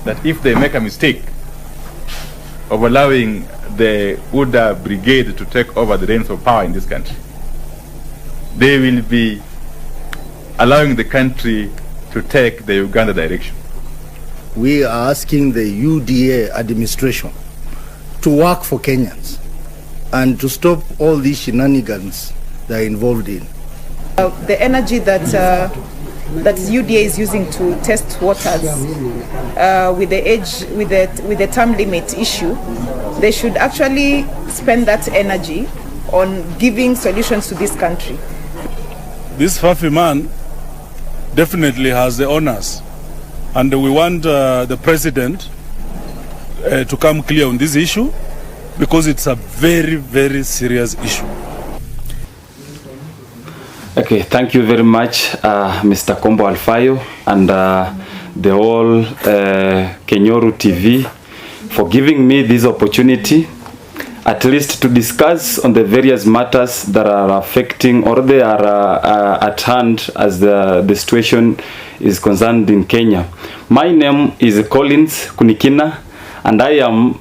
that if they make a mistake of allowing the UDA brigade to take over the reins of power in this country, they will be allowing the country to take the Uganda direction. We are asking the UDA administration to work for Kenyans and to stop all these shenanigans they are involved in. The energy that UDA is using to test waters with the term limit issue, they should actually spend that energy on giving solutions to this country. This Fafi man definitely has the honors, and we want the president to come clear on this issue, because it's a very, very serious issue. Okay, thank you very much, Mr. Kombo Alfayo and the whole Kenyoru TV for giving me this opportunity, at least to discuss on the various matters that are affecting or they are at hand as the situation is concerned in Kenya. My name is Collins Kunikina, and I am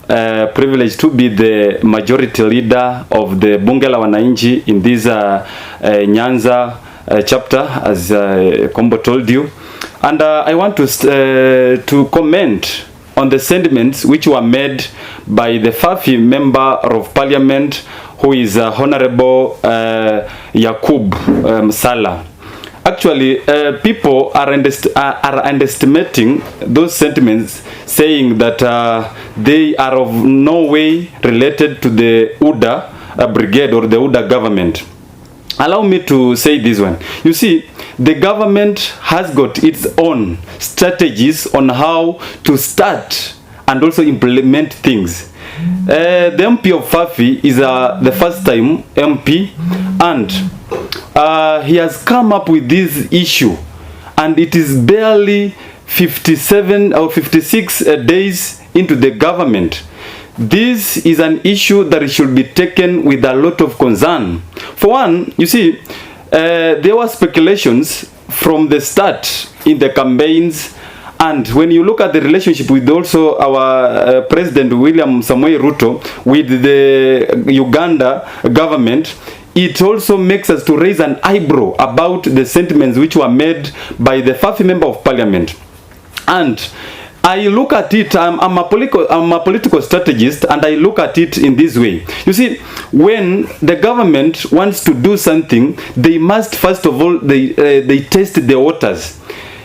privileged to be the majority leader of the bunge la wananchi in this Nyanza chapter, as Kombo told you. And I want to comment on the sentiments which were made by the Fafi member of parliament, who is Honorable Yakub Sala. Actually, people are underestimating those sentiments, saying that they are of no way related to the UDA brigade or the UDA government. Allow me to say this one. You see, the government has got its own strategies on how to start and also implement things. The MP of Fafi is the first time MP, and he has come up with this issue, and it is barely 57 or 56 days into the government. This is an issue that should be taken with a lot of concern. For one, you see, there were speculations from the start in the campaigns, and when you look at the relationship with also our President William Samoei Ruto with the Uganda government, it also makes us to raise an eyebrow about the sentiments which were made by the Fafi member of parliament. And I look at it, I'm a political strategist, and I look at it in this way. You see, when the government wants to do something, they must first of all, they test the waters.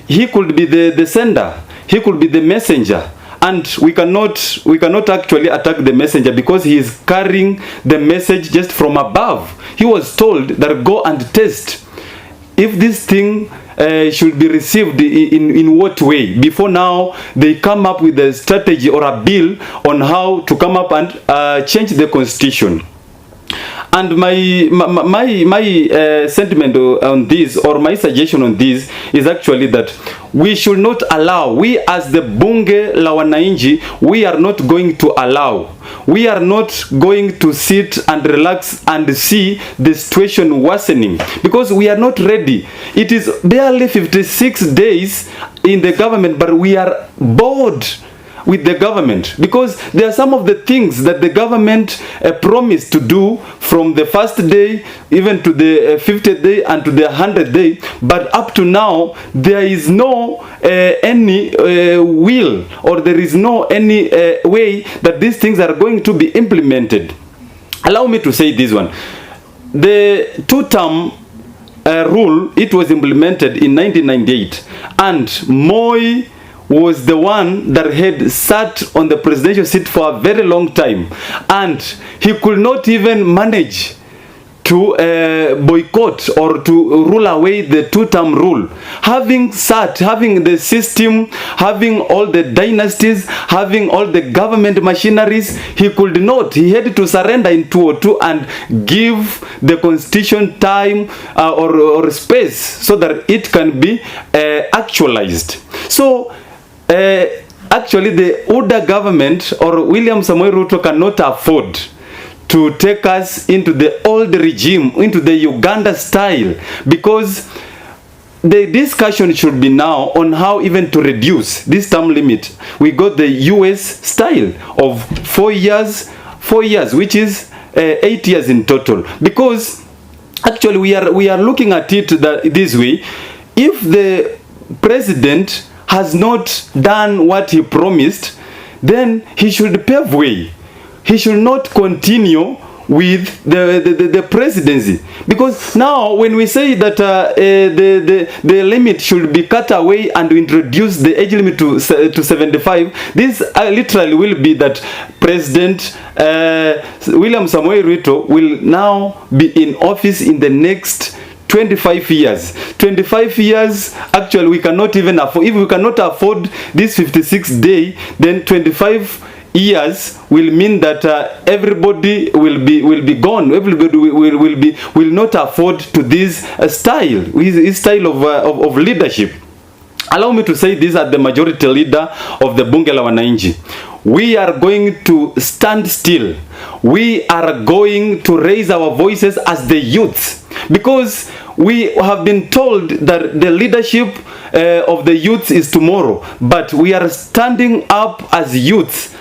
He could be the sender, he could be the messenger, and we cannot actually attack the messenger because he is carrying the message just from above. He was told that go and test if this thing should be received in what way, before now they come up with a strategy or a bill on how to come up and change the constitution. And my sentiment on this, or my suggestion on this, is actually that we should not allow, we as the bunge la wananchi, we are not going to allow, we are not going to sit and relax and see the situation worsening, because we are not ready. It is barely 56 days in the government, but we are bored with the government, because there are some of the things that the government promised to do from the first day even to the 50th day and to the 100th day, but up to now there is no any will, or there is no any way that these things are going to be implemented. Allow me to say this one. The two-term rule, it was implemented in 1998, and Moi was the one that had sat on the presidential seat for a very long time, and he could not even manage to boycott or to rule away the two-term rule. Having sat, having the system, having all the dynasties, having all the government machineries, he could not. He had to surrender in 2002 and give the constitution time or space so that it can be actualized. So actually the UDA government or William Samoei Ruto cannot afford to take us into the old regime, into the Uganda style, because the discussion should be now on how even to reduce this term limit. We got the US style of 4 years, which is 8 years in total. Because actually we are looking at it this way. If the president has not done what he promised, then he should pave way. He should not continue with the presidency, because now when we say that the limit should be cut away and we introduce the age limit to 75, this literally will be that President William Samoei Ruto will now be in office in the next 25 years. 25 years, actually we cannot even afford. If we cannot afford this 56 day, then 25 years will mean that everybody will be gone. Everybody will not afford to this style, his style of leadership. Allow me to say this as the majority leader of the bunge la wananchi. We are going to stand still. We are going to raise our voices as the youth, because we have been told that the leadership of the youth is tomorrow, but we are standing up as youth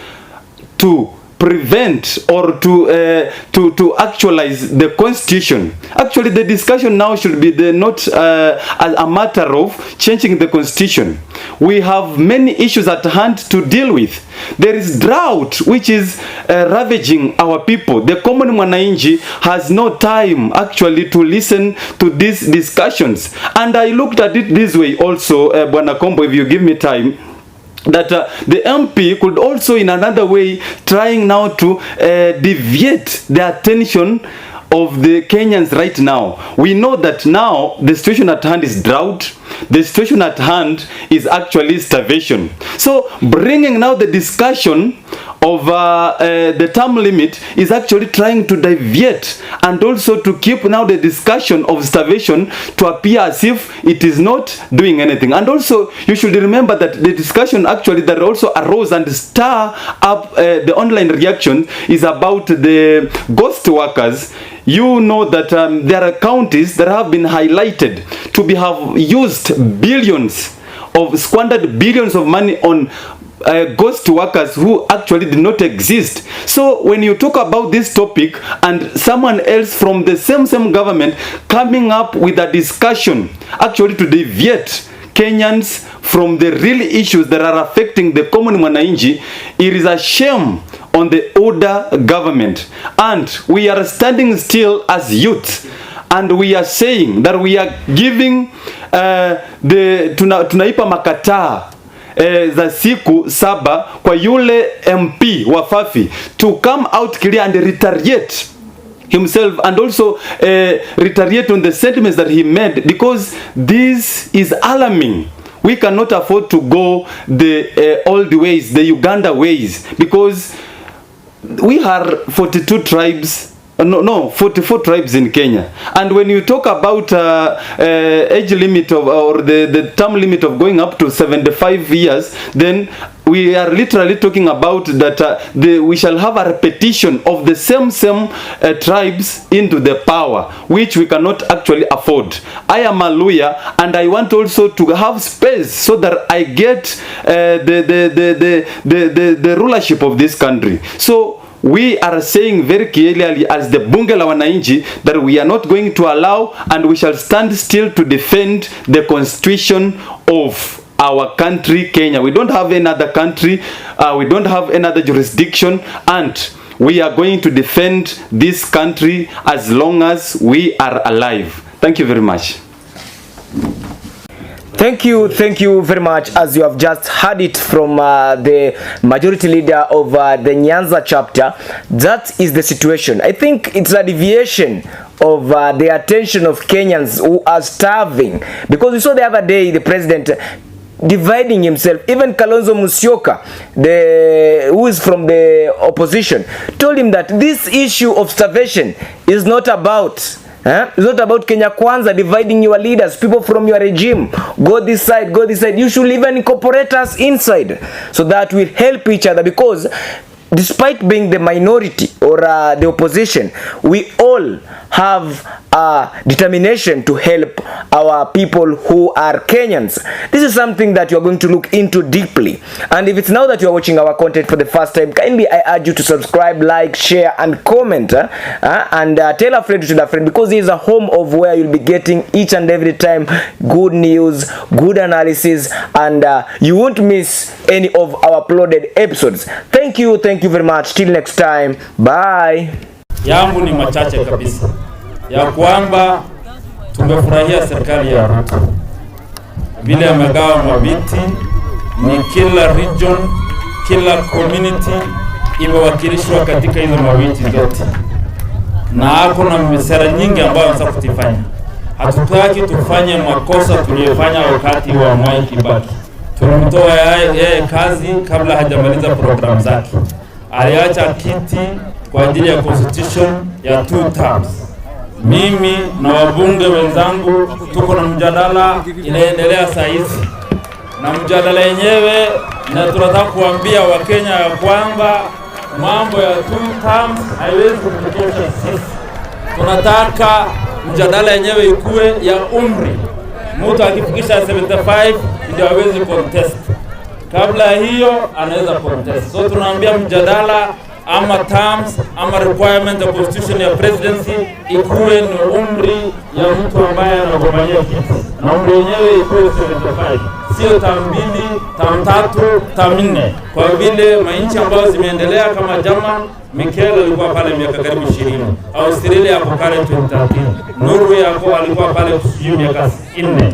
to prevent or to actualize the constitution. Actually, the discussion now should be not as a matter of changing the constitution. We have many issues at hand to deal with. There is drought which is ravaging our people. The common wananchi has no time actually to listen to these discussions. And I looked at it this way also, Bwana Kombo, if you give me time, that the MP could also in another way trying now to deviate the attention of the Kenyans right now. We know that now the situation at hand is drought. The situation at hand is actually starvation. So bringing now the discussion of the term limit is actually trying to deviate and also to keep now the discussion of starvation to appear as if it is not doing anything. And also you should remember that the discussion actually that also arose and stir up the online reaction is about the ghost workers. You know that there are counties that have been highlighted to have used squandered billions of money on ghost workers who actually did not exist. So when you talk about this topic and someone else from the same government coming up with a discussion actually to deviate Kenyans from the real issues that are affecting the common wananchi, it is a shame on the UDA government. And we are standing still as youth, and we are saying that we are giving tunaipa makataa za siku 7 kwa yule MP wa Fafi to come out clear and retaliate himself, and also retaliate on the sentiments that he made, because this is alarming. We cannot afford to go the old ways, the Uganda ways, because we are 42 tribes. 44 tribes in Kenya. And when you talk about age limit of, or the term limit of going up to 75 years, then we are literally talking about that we shall have a repetition of the same tribes into the power, which we cannot actually afford. I am a lawyer, and I want also to have space so that I get the rulership of this country. So we are saying very clearly as the bunge la wananchi that we are not going to allow, and we shall stand still to defend the constitution of our country, Kenya. We don't have any other country, we don't have any other jurisdiction, and we are going to defend this country as long as we are alive. Thank you very much. Thank you very much. As you have just heard it from the majority leader of the Nyanza chapter, that is the situation. I think it's a deviation of the attention of Kenyans who are starving, because we saw the other day the president dividing himself. Even Kalonzo Musyoka, who is from the opposition, told him that this issue of starvation is not about it's not about Kenya Kwanza, dividing your leaders, people from your regime. Go this side, go this side. You should even incorporate us inside, so that we help each other, because despite being the minority, or the opposition, we all have determination to help our people who are Kenyans. This is something that you are going to look into deeply. And if it's now that you are watching our content for the first time, kindly I urge you to subscribe, like, share, and comment, and tell a friend to tell a friend, because this is a home of where you'll be getting each and every time good news, good analysis, and you won't miss any of our uploaded episodes. Thank you very much. Till next time, bye. Yangu ni machache kabisa ya kwamba tumefurahia serikali ya Ruto vile amegawa mabiti, ni kila region, kila community imewakilishwa katika hizo mabiti zote, na hako na sera nyingi ambayo anataka kufanya. Hatutaki tufanye makosa tuliyofanya wakati wa Mwai Kibaki. Tulimtoa yeye kazi kabla hajamaliza program zake. Aliacha kiti kwa ajili ya constitution ya 2 terms. Mimi na wabunge wenzangu tuko na mjadala inaendelea saa hizi, na mjadala yenyewe na tunataka kuambia Wakenya ya kwamba mambo ya 2 terms haiwezi kutosha sisi. Tunataka mjadala yenyewe ikuwe ya umri. Mtu akifikisha 75 ndio hawezi contest. Kabla hiyo anaweza contest. So tunaambia mjadala ama terms ama requirement ya constitution ya presidency ikuwe ni umri ya mtu ambaye anagombania kiti, na umri yenyewe ikuwe 75, sio term 2, term 3, term 4, kwa vile mainchi ambayo zimeendelea kama German, Mikel alikuwa pale miaka karibu 20, Australia hapo pale 2013, Norway hapo alikuwa pale miaka 4.